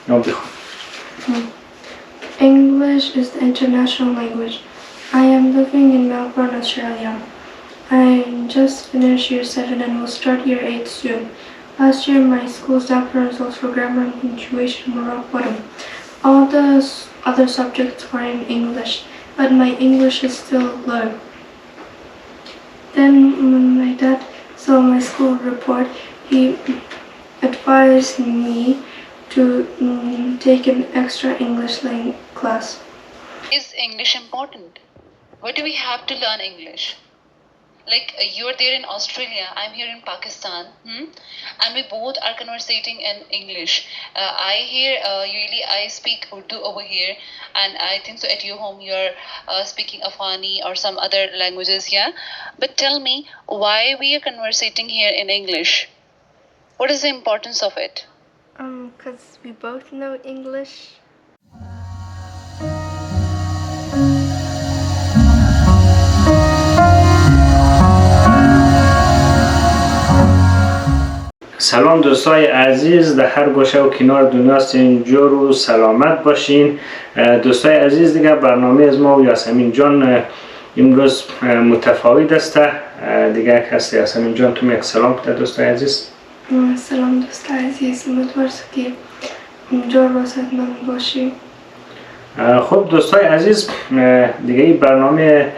بخون. English is the international language. I am living in Melbourne, Australia. I just finished year 7 and will start year 8 soon. Last year my school staff results for grammar and punctuation were rock bottom. All the other subjects are in English, but my English is still low. Then when my dad saw my school report, he advised me to take an extra English class. Is English important? Why do we have to learn English? Like you're there in Australia, I'm here in Pakistan, and we both are conversating in English. I hear usually I speak Urdu over here, and I think so at your home you're speaking Afghani or some other languages, yeah? But tell me, why we are conversating here in English? What is the importance of it? Because we both know English. سلام دوستای عزیز، در هر گوشه و کنار دنیا هستین، جور و سلامت باشین. دوستای عزیز، دیگه برنامه از ما و یاسمن جان امروز متفاوت است. دیگه کسی یاسمن جان تو یک سلام بده دوستای عزیز. سلام دوستای عزیز، امیدوارم که جور و سلامت باشی. خب دوستای عزیز، دیگه این برنامه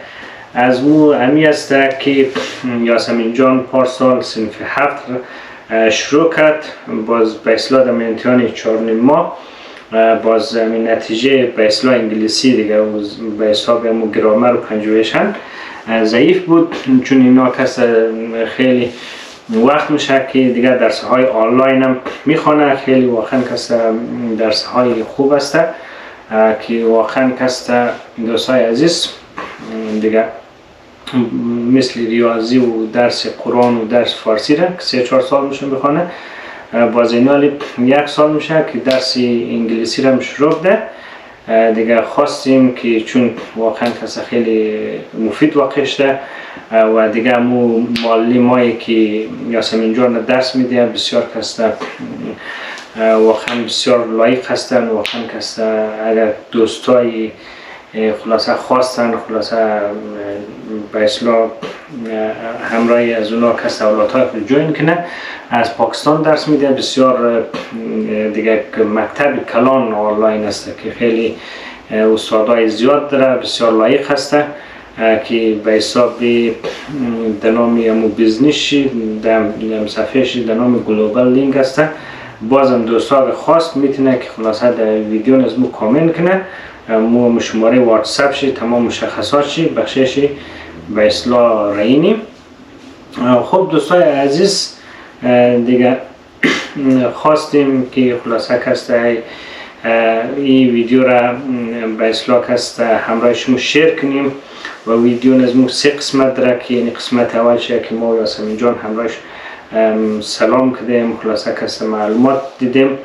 از مو امی است که یاسمن جان پارسال صنف 7 شروع کرد. باز به اصلاح در امتحان 4 ماه باز نتیجه به اصلاح انگلیسی دیگه به حساب امو گرامر و پنجویشن ضعیف بود، چون اینا کس خیلی وقت میشه که دیگه درس های آنلاین هم میخونه. خیلی واقعا کس درس های خوب است که واقعا کس دوستای عزیز دیگه مثل ریاضی و درس قرآن و درس فارسی را که 3-4 سال میشه بخونه. باز اینالی 1 سال میشه که درس انگلیسی را شروع ده. دیگه خواستیم که چون واقعا کس خیلی مفید واقع شده و دیگه مو معلمایی که یاسمن جان درس میده بسیار کس واقعا بسیار لایق هستن. واقعا کس اگر دوستای خلاصه خواستن خلاصه به اصلاح همراه از اونا کس اولادهای خود جوین کنه، از پاکستان درس میده. بسیار دیگه مکتب کلان آنلاین است که خیلی استادای زیاد داره، بسیار لایق هسته که به حساب در نام امو بیزنسشی در صفحهشی در نام گلوبال لینک هسته. بازم دوستا خواست میتونه که خلاصه در ویدیو از مو کامنت کنه، مو شماره واتساپ شی تمام مشخصات شی بخششی به اصلاح رینیم. خب دوستای عزیز، دیگه خواستیم که خلاصه کسته این ویدیو را به اصلاح کسته همراه شما شیر کنیم و ویدیو نزمو 3 قسمت داره که یعنی قسمت اول شه که ما یاسمن جان همراهش سلام کردیم، خلاصه کسته معلومات دیدیم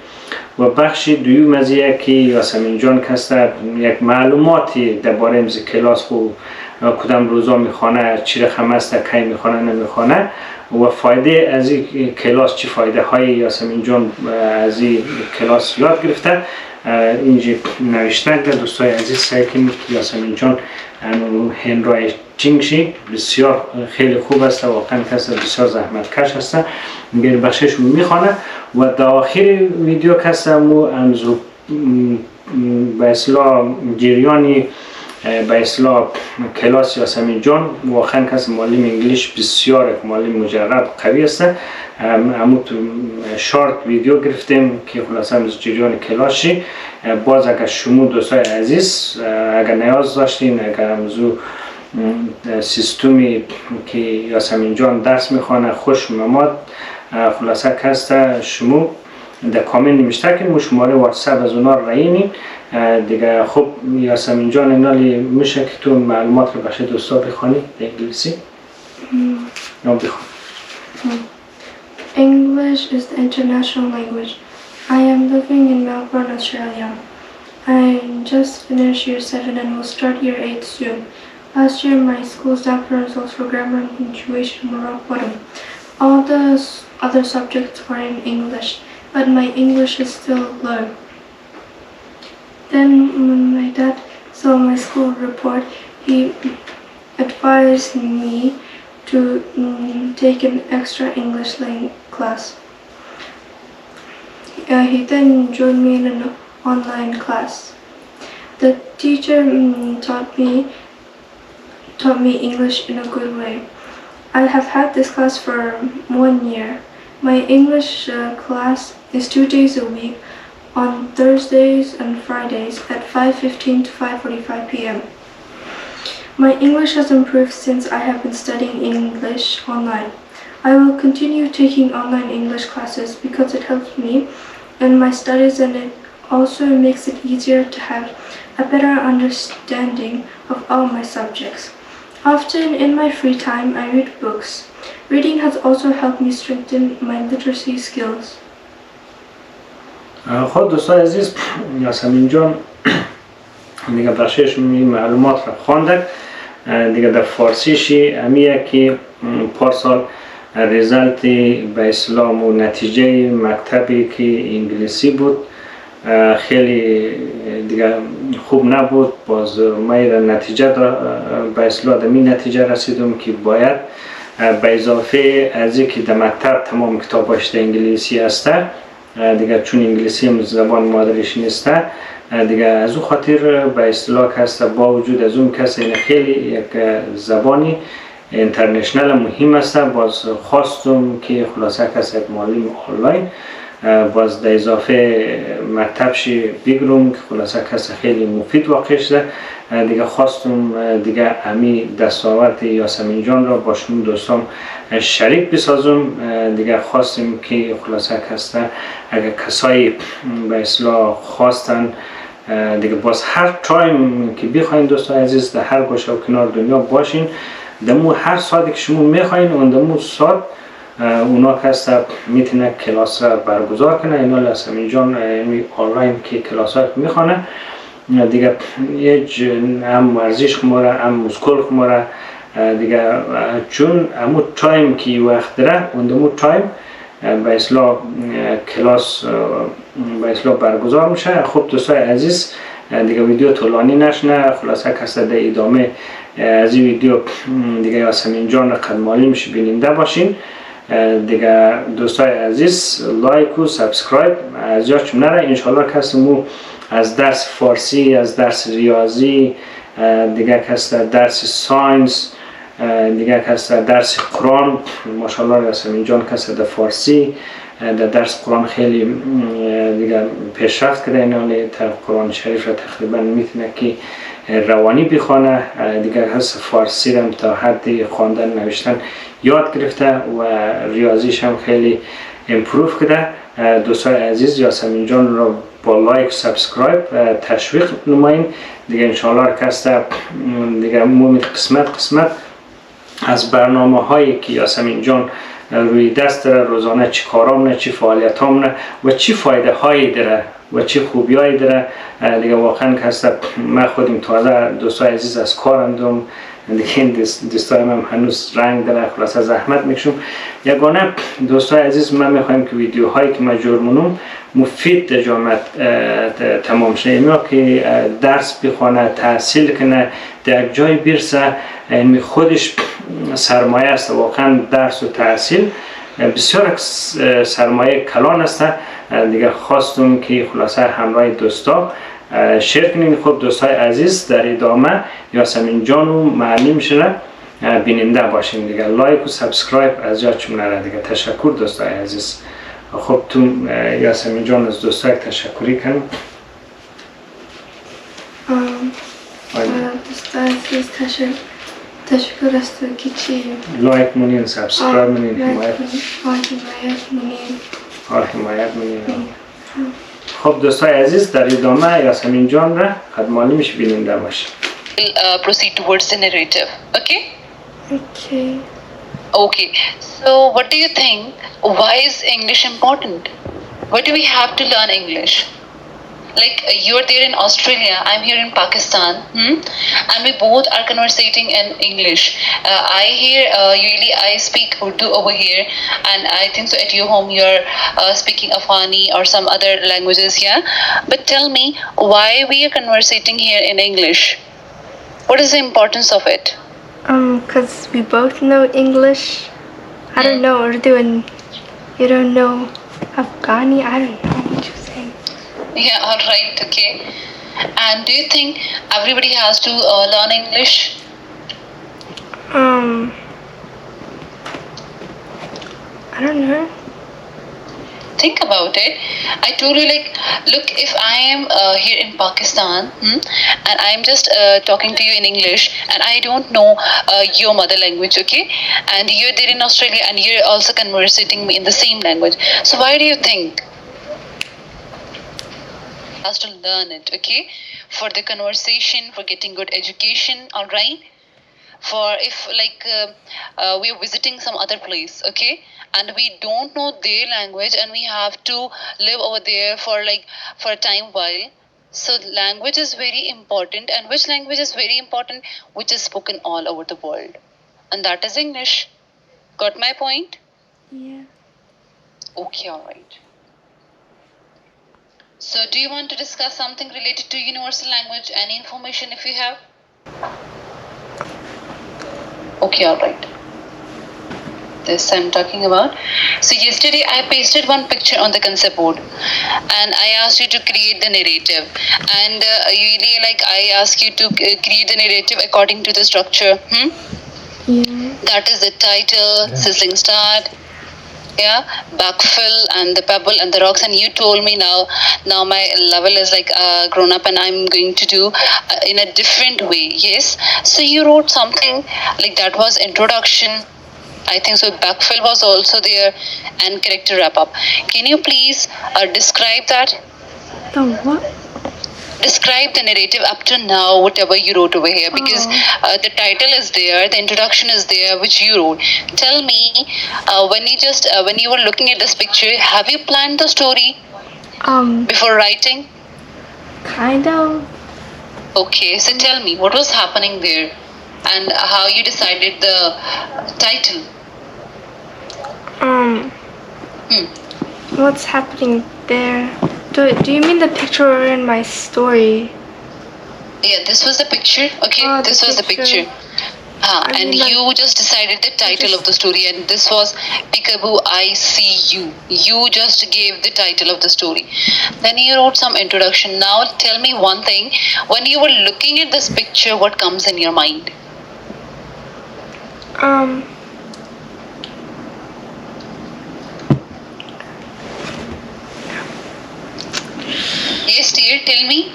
و بخش دوم از که یاسمن جان کسته یک معلوماتی درباره امز کلاس خو کدام روزا میخوانه، چی رقم است، کی میخوانه نمیخوانه و فایده از این کلاس، چی فایده های یاسمن جان از این کلاس یاد گرفته اینجا نوشته. دوستای عزیز سعی کنید که یاسمن جان هندرایت چینگشی بسیار خیلی خوب است، واقعا کس بسیار زحمت کش است، بیر بخشش میخوانه و در آخر ویدیو کس مو امزو به اصلاح جریانی به اصلاح کلاس یاسمن جان واقعا کس معلم انگلیش بسیار معلم مجرب قوی است. امو تو شارت ویدیو گرفتیم که خلاصه از جریان کلاسشی. باز اگر شما دوستای عزیز اگر نیاز داشتین، اگر امزو سیستمی که یاسمن جان درس میخوانه خوش اومد، خلاصه کسته شما در کامنت نمیشته که شماره واتساپ از اونا رایینیم دیگه. خب یاسمن جان اینالی میشه که تو معلومات رو بخش دوستا بخوانی در انگلیسی؟ یا بخوان. English is the international language. I am living in Melbourne, Australia. I just finished year 7 and will start year 8 soon. Last year my school staff results for grammar and punctuation were rock bottom. All the other subjects are in English, but my English is still low. Then when my dad saw my school report, he advised me to take an extra English class. He then joined me in an online class. The teacher taught me English in a good way. I have had this class for 1 year. My English class is 2 days a week on Thursdays and Fridays at 5:15 to 5:45 p.m. My English has improved since I have been studying English online. I will continue taking online English classes because it helps me in my studies and it also makes it easier to have a better understanding of all my subjects. Often in my free time, I read books. Reading has also helped me strengthen my literacy skills. خب دوستان عزیز، یاسمن جان دیگه بخشش معلومات را خواندک. دیگه در فارسیشی امیه که پارسال ریزالت به اسلام و نتیجه مکتبی که انگلیسی بود خیلی دیگه خوب نبود. باز من نتیجه به اصلاح دمی نتیجه رسیدم که باید به اضافه از اینکه در مکتب تمام کتاباش در انگلیسی هسته دیگه، چون انگلیسی هم زبان مادریش نیسته دیگه، از اون خاطر به اصطلاح هسته با وجود از اون کسی این خیلی یک زبانی اینترنشنال مهم است. باز خواستم که خلاصه کسی یک معلم آنلاین باز در اضافه مکتبشی بگیرم که خلاصه کسی خیلی مفید واقع شده دیگه. خواستم دیگه امی دستاورد یاسمن جان را با شما دوستان شریک بسازم دیگه. خواستم که خلاصه کسی اگر کسایی به اصلاح خواستن دیگه باز هر تایم که بخواین دوستان عزیز در هر گوشه و کنار دنیا باشین، دمو هر ساعتی که شما میخواین اون دمو ساعت اونا کسی میتونه کلاس را برگزار کنه. اینا یاسمن جان آنلاین که کلاس ها میخوانه دیگه، هم ورزش خماره هم مسکول خماره دیگه، چون امو تایم که وقت داره اون دمو تایم به اصلاح کلاس به اصلاح برگزار میشه. خب دوستای عزیز دیگه ویدیو طولانی نشنه، خلاصه کسی در ادامه از این ویدیو دیگه یاسمن جان قدمالی میشه بیننده باشین دیگه. دوستای عزیز لایک و سابسکرایب از یادتون نره. انشالله کسی مو از درس فارسی، از درس ریاضی دیگه، کسی درس ساینس دیگه، کسی درس قرآن ماشاءالله یاسمن جان کسی در فارسی در درس قرآن خیلی دیگه پیشرفت کرده. اینا قرآن شریف را تقریبا میتونه که روانی بخونه دیگه، هست فارسی هم تا حد خواندن نوشتن یاد گرفته و ریاضیش هم خیلی امپروف کرده. دوستان عزیز یاسمن جان را با لایک سابسکرایب تشویق نمایین دیگه. انشاءالله کسی دیگه قسمت از برنامه هایی که یاسمن جان روی دست داره روزانه چی کارامونه، چی فعالیتامونه و چی فایده هایی داره و چی خوبی هایی داره دیگه. واقعا کسی من خودم تازه دوستای عزیز از کار اندم دیگه، این دوستای من هنوز رنگ داره خلاصه زحمت میکشم. یگانه دوستای عزیز من میخوایم که ویدیوهایی که من جرمونم مفید در جامعه تمام شه. اینا که درس بخونه، تحصیل کنه، در یک جای برسه، این خودش سرمایه است. واقعا درس و تحصیل بسیار سرمایه کلان است دیگه. خواستم که خلاصه همراه دوستا شیر کنین. خب دوستای عزیز در ادامه یاسمن جان و معلم شده بیننده باشین دیگه. لایک و سابسکرایب از یادتون نره دیگه. تشکر دوستای عزیز. خب تو یاسمن جان از دوستای تشکری کنم. دوستای عزیز تشکر از تو که چی لایک منین، سابسکرایب منین، حمایت منین. خب دوستای عزیز در ادامه یاسمن جان را خدمالی میشه بیننده باشه. Proceed towards the narrative. Okay? Okay. So what do you think? Why is English important? Why do we have to learn English? Like you're there in Australia, I'm here in Pakistan, and we both are conversating in English. Usually I speak Urdu over here, and I think so at your home you're speaking Afghani or some other languages, yeah. But tell me, why we are conversating here in English? What is the importance of it? Because we both know English. I don't know Urdu and you don't know Afghani. I don't know what you're saying. Yeah, all right, okay. And do you think everybody has to learn English? I don't know. Think about it. I told you, like, look, if I am here in Pakistan, and I'm just talking to you in English, and I don't know your mother language, okay, and you're there in Australia and you're also conversating me in the same language, so why do you think has to learn it, okay, for the conversation, for getting good education, all right, for if like we are visiting some other place, okay, and we don't know their language and we have to live over there for a time while, so language is very important. And which language is very important? Which is spoken all over the world, and that is English. Got my point? Yeah. Okay, all right. So do you want to discuss something related to universal language? Any information if you have? Okay, all right. This I'm talking about. So yesterday I pasted one picture on the concept board, and I asked you to create the narrative. And usually, like, I ask you to create the narrative according to the structure. Yeah. That is the title, sizzling start, yeah, backfill, and the pebble and the rocks. And you told me now my level is like grown up, and I'm going to do in a different way. Yes. So you wrote something like that was introduction, I think so. Backfill was also there, and character wrap up. Can you please describe that? The what? Describe the narrative up to now, whatever you wrote over here, because the title is there, the introduction is there, which you wrote. Tell me, when you were looking at this picture, have you planned the story before writing? Kind of. Okay, so tell me, what was happening there, and how you decided the title? What's happening there? Do you mean the picture in my story? Yeah, this was the picture. Okay, this was the picture. And you just decided the title of the story, and this was Peekaboo, I See You. You just gave the title of the story. Then you wrote some introduction. Now tell me one thing. When you were looking at this picture, what comes in your mind? Yes, dear, tell me.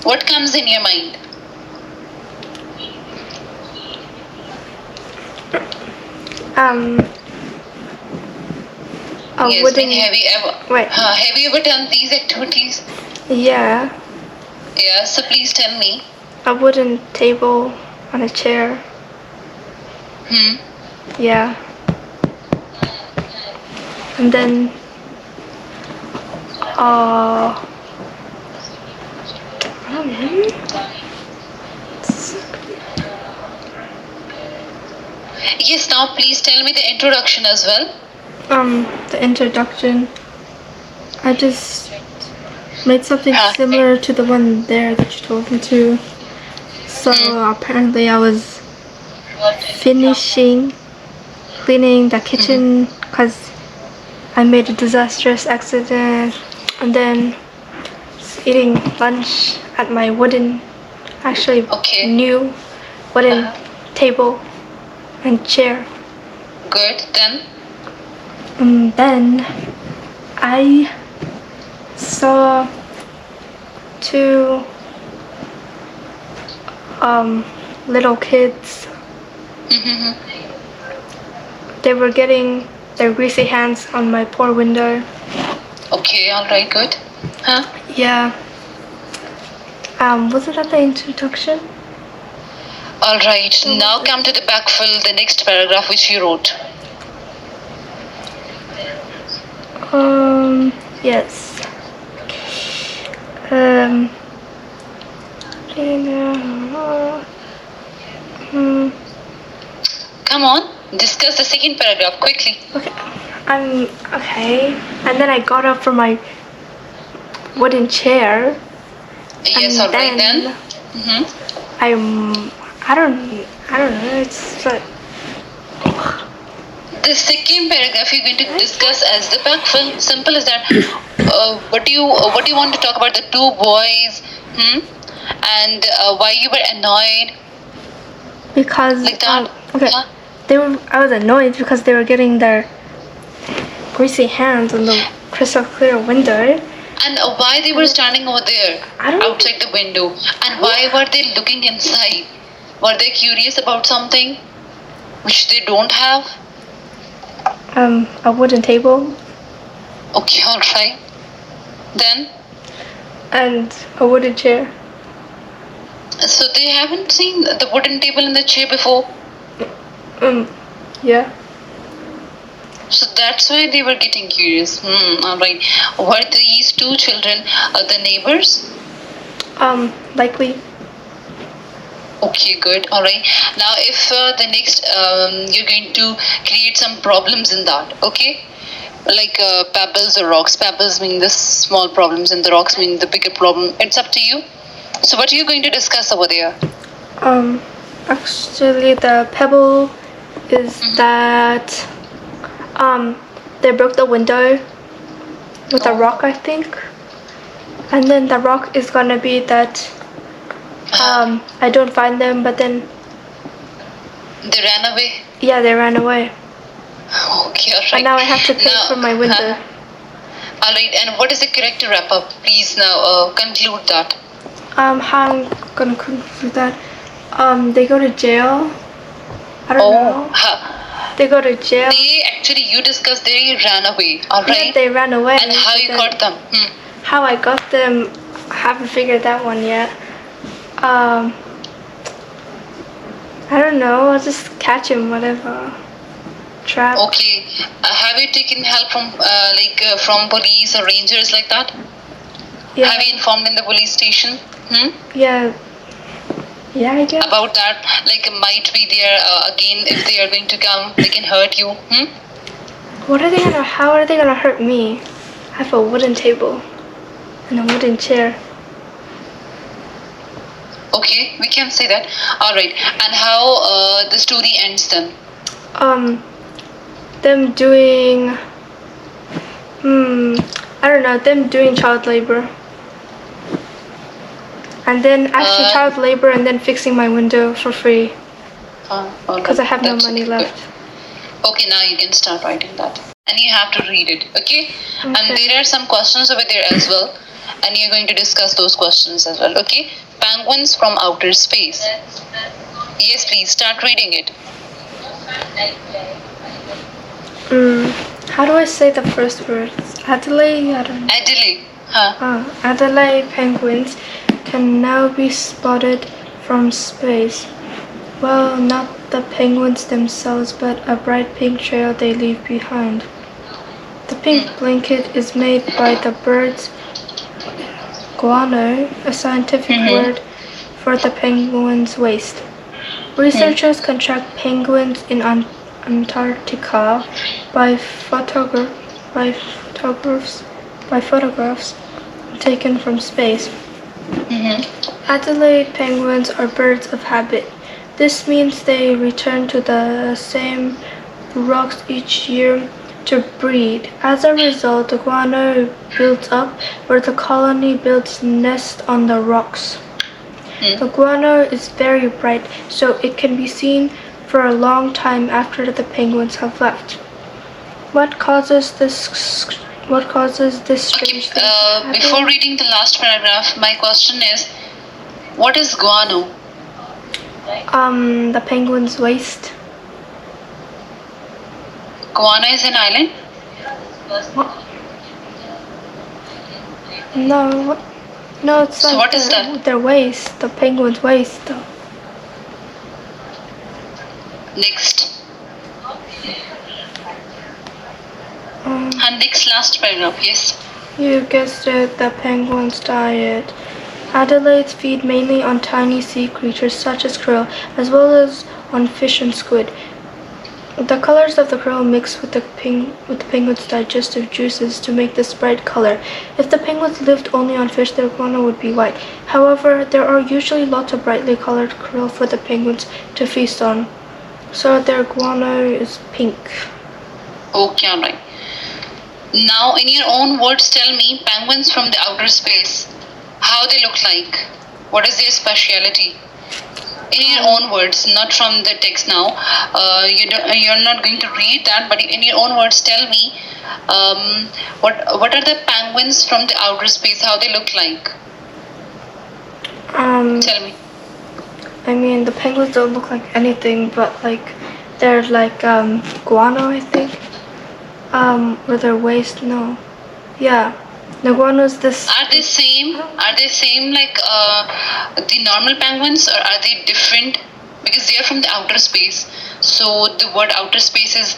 What comes in your mind? Yes, then have you ever done these activities? Yeah. Yeah, so please tell me. A wooden table on a chair. Yeah. And then Yes, now please tell me the introduction as well. The introduction, I just made something similar to the one there that you told me to. So apparently I was finishing cleaning the kitchen because I made a disastrous accident, and then eating lunch at my new wooden table and chair. Good, then? And then I saw two little kids. They were getting their greasy hands on my poor window. Okay, alright, good. Yeah. Was it at the introduction? Alright, now come to the backfill, the next paragraph which you wrote. Yes. Come on, discuss the second paragraph quickly. Okay. Okay. And then I got up from my wooden chair. Yes, and alright then. I don't know. It's like The second paragraph you're going to discuss as the backfill. Simple as that. What do you want to talk about the two boys? And why you were annoyed? because Like that? okay. Huh? I was annoyed because they were getting their greasy hands on the crystal clear window. And why they were standing over there I don't know. outside the window? And why were they looking inside? Were they curious about something which they don't have? A wooden table Okay, alright. Then, and a wooden chair. so they haven't seen the wooden table and the chair before. Yeah. So that's why they were getting curious. Alright. Were these two children the neighbors? Likely. Okay, good. Alright. Now, if the next you're going to create some problems in that, okay? Like pebbles or rocks. Pebbles mean the small problems, and the rocks mean the bigger problem. It's up to you. So, what are you going to discuss over there? Actually, the pebble is that they broke the window with a rock, I think. And then the rock is gonna be that I don't find them, but then They ran away. yeah, they ran away. Okay, alright. And now I have to pay for my window. Alright, and what is the correct wrap up? Please now conclude that. How I'm gonna conclude that? They go to jail. I don't know. They go to jail. They actually, you discussed they ran away. Alright. Yeah, they ran away. And how you then got them? How I got them, I haven't figured that one yet. I don't know. I'll just catch him, whatever. Trap. Okay. Have you taken help from from police or rangers like that? Yeah. Have you informed in the police station? Yeah. Yeah, I guess. About that, like might be there again if they are going to come, they can hurt you. How are they gonna hurt me? I have a wooden table and a wooden chair. Okay, we can say that. Alright. And how the story ends then? Them doing I don't know, them doing child labor. And then actually child labor and then fixing my window for free. Because I have no money left. Okay, now you can start writing that. And you have to read it, okay? And there are some questions over there as well. And you're going to discuss those questions as well, okay? Penguins from outer space. Yes, please, start reading it. How do I say the first word? Adelaide? I don't know. Adelaide. Adelaide penguins can now be spotted from space. Well, not the penguins themselves, but a bright pink trail they leave behind. The pink blanket is made by the bird's guano, a scientific word for the penguin's waist. Researchers can track penguins in Antarctica by photographs taken from space. Adelaide penguins are birds of habit. This means they return to the same rocks each year to breed. As a result, the guano builds up where the colony builds nests on the rocks. The guano is very bright, so it can be seen for a long time after the penguins have left. What causes this strange thing to happen? Before reading the last paragraph, my question is, what is guano? The penguin's waist. Guano is an island? No, it's So like what is that? their waist, the penguin's waist, though. Next. And next last paragraph, yes. You guessed it, the penguin's diet Adelids feed mainly on tiny sea creatures such as krill, as well as on fish and squid. The colors of the krill mix with the penguin's digestive juices to make this bright color. If the penguins lived only on fish, their guano would be white. However, there are usually lots of brightly colored krill for the penguins to feast on, so their guano is pink. Okay, alright. Now, in your own words, tell me penguins from the outer space. How they look like? What is their speciality? In your own words, not from the text now. You're not going to read that, but in your own words, tell me what are the penguins from the outer space? How they look like? Tell me. I mean, the penguins don't look like anything, but like they're like guano, I think. Or their waist? No. Yeah. The guano's this. Are they same? Are they same like the normal penguins, or are they different? Because they are from the outer space. So the word outer space is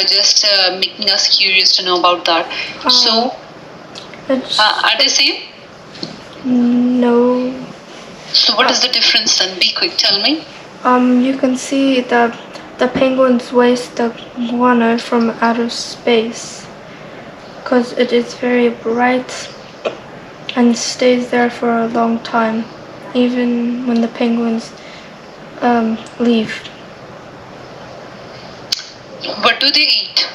just making us curious to know about that. So are they same? No. So what is the difference then? Be quick, tell me. You can see the penguin's waist, the guano from outer space, because it is very bright and stays there for a long time, even when the penguins leave. What do they eat?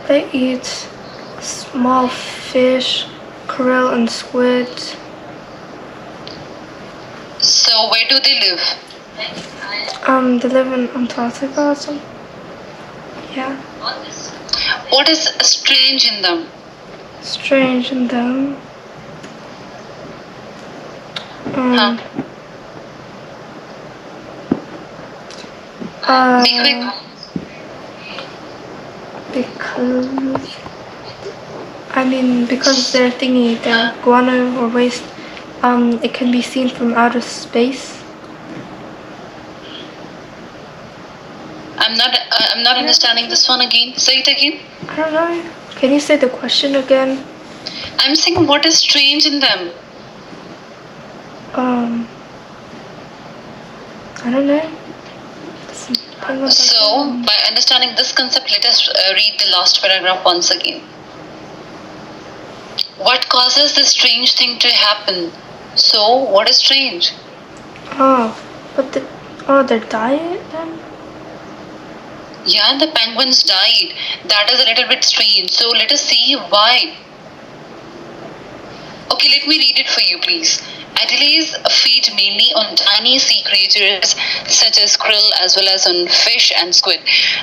They eat small fish, krill, and squid. So where do they live? They live in Antarctica or something. Yeah. What is strange in them? Strange in them. Be quick. Because their thingy, their guano or waste, it can be seen from outer space. I'm not understanding this one again. Say it again. I don't know. Can you say the question again? I'm saying what is strange in them? I don't know. So, by understanding this concept, let us read the last paragraph once again. What causes this strange thing to happen? So, what is strange? Their diet then? Yeah, the penguins died. That is a little bit strange. So, let us see why. Okay, let me read it for you, please. Adelids feed mainly on tiny sea creatures such as krill, as well as on fish and squid.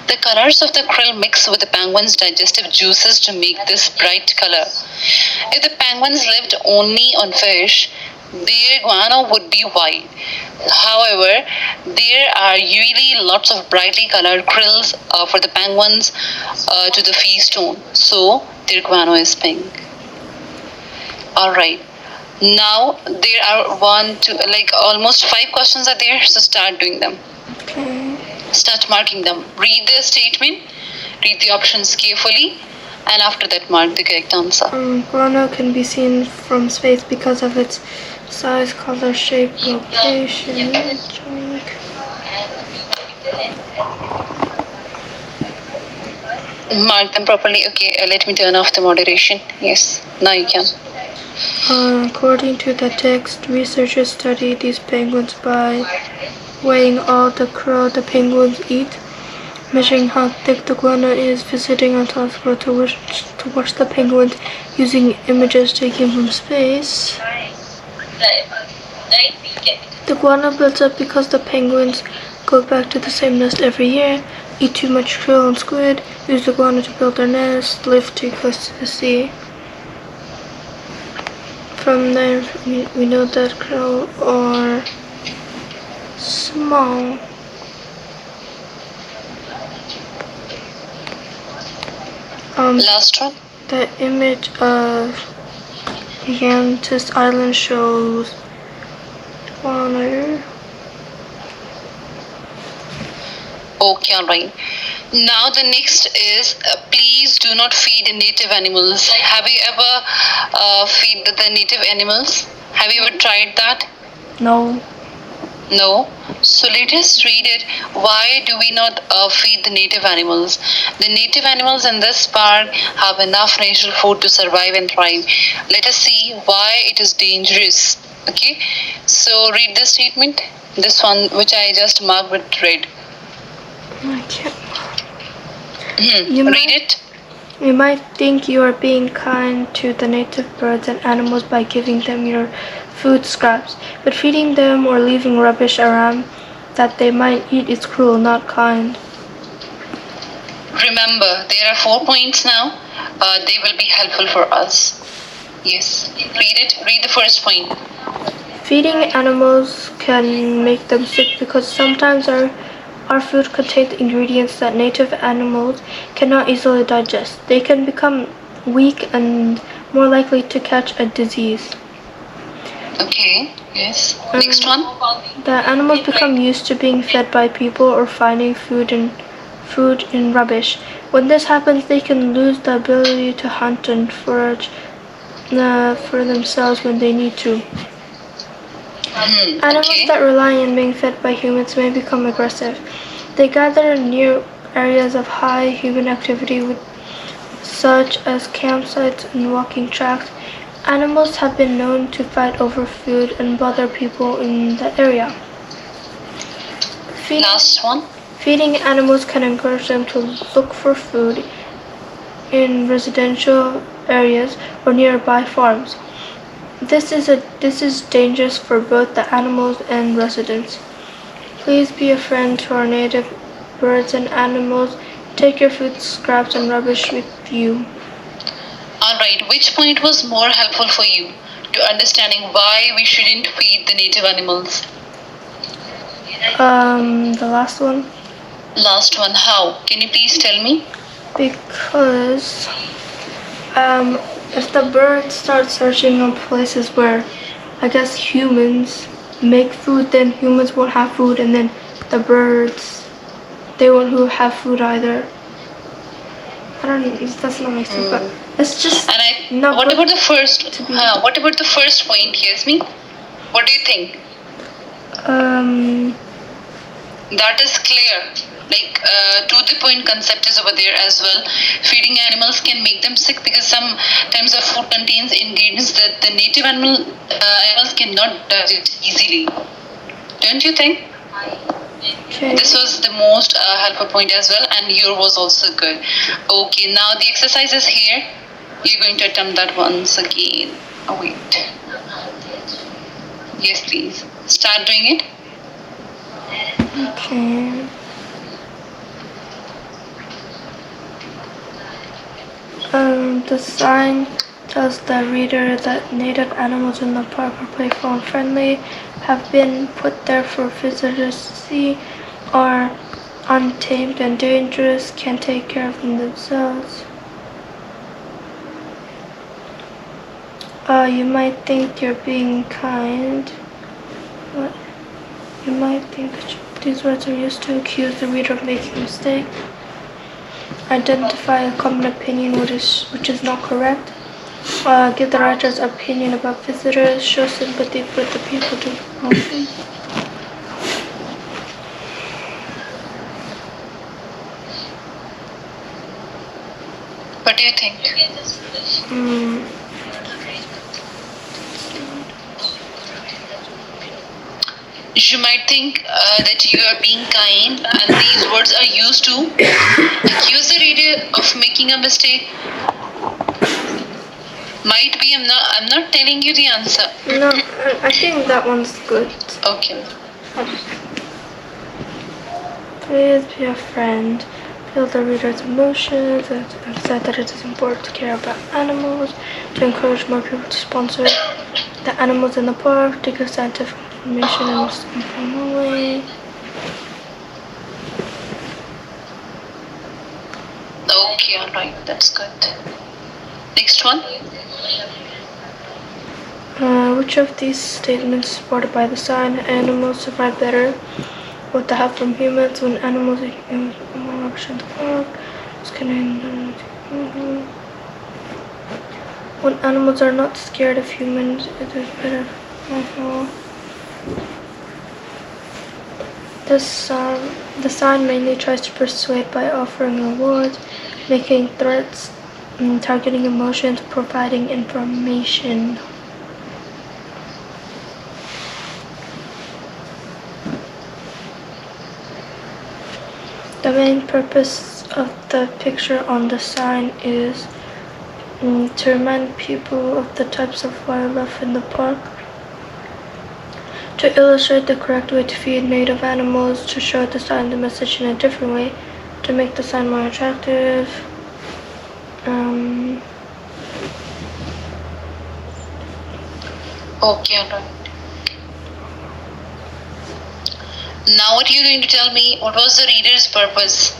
The colors of the krill mix with the penguins' digestive juices to make this bright color. If the penguins lived only on fish, their guano would be white. However, there are usually lots of brightly colored krills for the penguins to the feast on. So, their guano is pink. Alright. Now there are almost 5 questions are there, so start doing them. Okay. Start marking them. Read the statement, read the options carefully, and after that mark the correct answer. Guano can be seen from space because of its size, color, shape, location. Mark them properly. Okay, let me turn off the moderation. Yes, now you can. According to the text, researchers studied these penguins by weighing all the krill the penguins eat, measuring how thick the guano is, visiting Antarctica to watch the penguins using images taken from space. The guano builds up because the penguins go back to the same nest every year, eat too much krill and squid, use the guano to build their nest, live too close to the sea. From there, we know that krill are small. Last one. The image of Gigantus Island shows guano. Okay, alright. Now the next is please do not feed native animals. Have you ever feed the native animals? Have you ever tried that? No. No. So let us read it. Why do we not feed the native animals? The native animals in this park have enough natural food to survive and thrive. Let us see why it is dangerous. Okay. So read the statement. This one, which I just marked with red. I can't. Read it. You might think you are being kind to the native birds and animals by giving them your food scraps, but feeding them or leaving rubbish around that they might eat is cruel, not kind. Remember, there are 4 points now. They will be helpful for us. Yes. Read it. Read the first point. Feeding animals can make them sick because sometimes our food contains ingredients that native animals cannot easily digest. They can become weak and more likely to catch a disease. Okay. Yes. Next one. The animals become used to being fed by people or finding food in rubbish. When this happens, they can lose the ability to hunt and forage for themselves when they need to. Animals that rely on being fed by humans may become aggressive. They gather near areas of high human activity, such as campsites and walking tracks. Animals have been known to fight over food and bother people in the area. Last one. Feeding animals can encourage them to look for food in residential areas or nearby farms. This is dangerous for both the animals and residents. Please be a friend to our native birds and animals. Take your food scraps and rubbish with you. Alright, which point was more helpful for you to understanding why we shouldn't feed the native animals? The last one. Last one, how? Can you please tell me? Because if the birds start searching on places where I guess humans make food, then humans won't have food, and then the birds, they won't have food either. I don't know, that's not my sense, but it's just what about the first point, Yasmin? What do you think? That is clear. Like to the point concept is over there as well. Feeding animals can make them sick because sometimes the food contains ingredients that the native animals cannot digest easily. Don't you think? Okay. This was the most helpful point as well, and yours was also good. Okay, now the exercise is here. You're going to attempt that once again. Oh wait. Yes, please. Start doing it. Okay. The sign tells the reader that native animals in the park are playful and friendly, have been put there for visitors to see, are untamed and dangerous, can take care of them themselves. You might think you're being kind. What? You might think these words are used to accuse the reader of making a mistake. Identify a common opinion which is not correct. Give the writer's opinion about visitors. Show sympathy for the people to promotion. What do you think? You might think that you are being kind, and these words are used to accuse the reader of making a mistake. Might be. I'm not telling you the answer. No, I think that one's good. Okay. Please be a friend. Feel the reader's emotions and understand that it is important to care about animals, to encourage more people to sponsor the animals in the park, to give scientific information in a informal way. Okay, alright, that's good. Next one. Which of these statements supported by the sign? Animals survive better with the help from humans when animals are more rubbish in the park. When animals are not scared of humans, it is better. The sign mainly tries to persuade by offering rewards, making threats, targeting emotions, providing information. The main purpose of the picture on the sign is to remind people of the types of wildlife in the park, to illustrate the correct way to feed native animals, to show the sign the message in a different way, to make the sign more attractive. Okay, alright. Now what you're going to tell me, what was the reader's purpose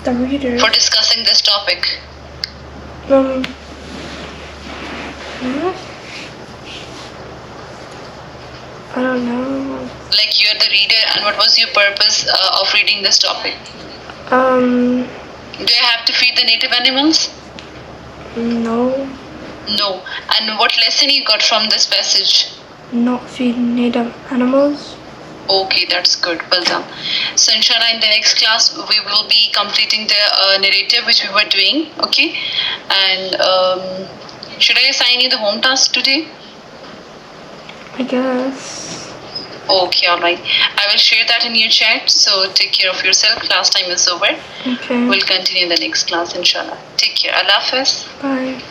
The reader. for discussing this topic? I don't know. Like you're the reader and what was your purpose of reading this topic? Do you have to feed the native animals? No. No. And what lesson you got from this passage? Not feed native animals. Okay, that's good. Well done. So inshallah in the next class we will be completing the narrative which we were doing. Okay. And should I assign you the home task today? I guess. Okay, alright. I will share that in your chat. So take care of yourself. Class time is over. Okay. We'll continue in the next class inshallah. Take care. Allah Hafiz. Bye.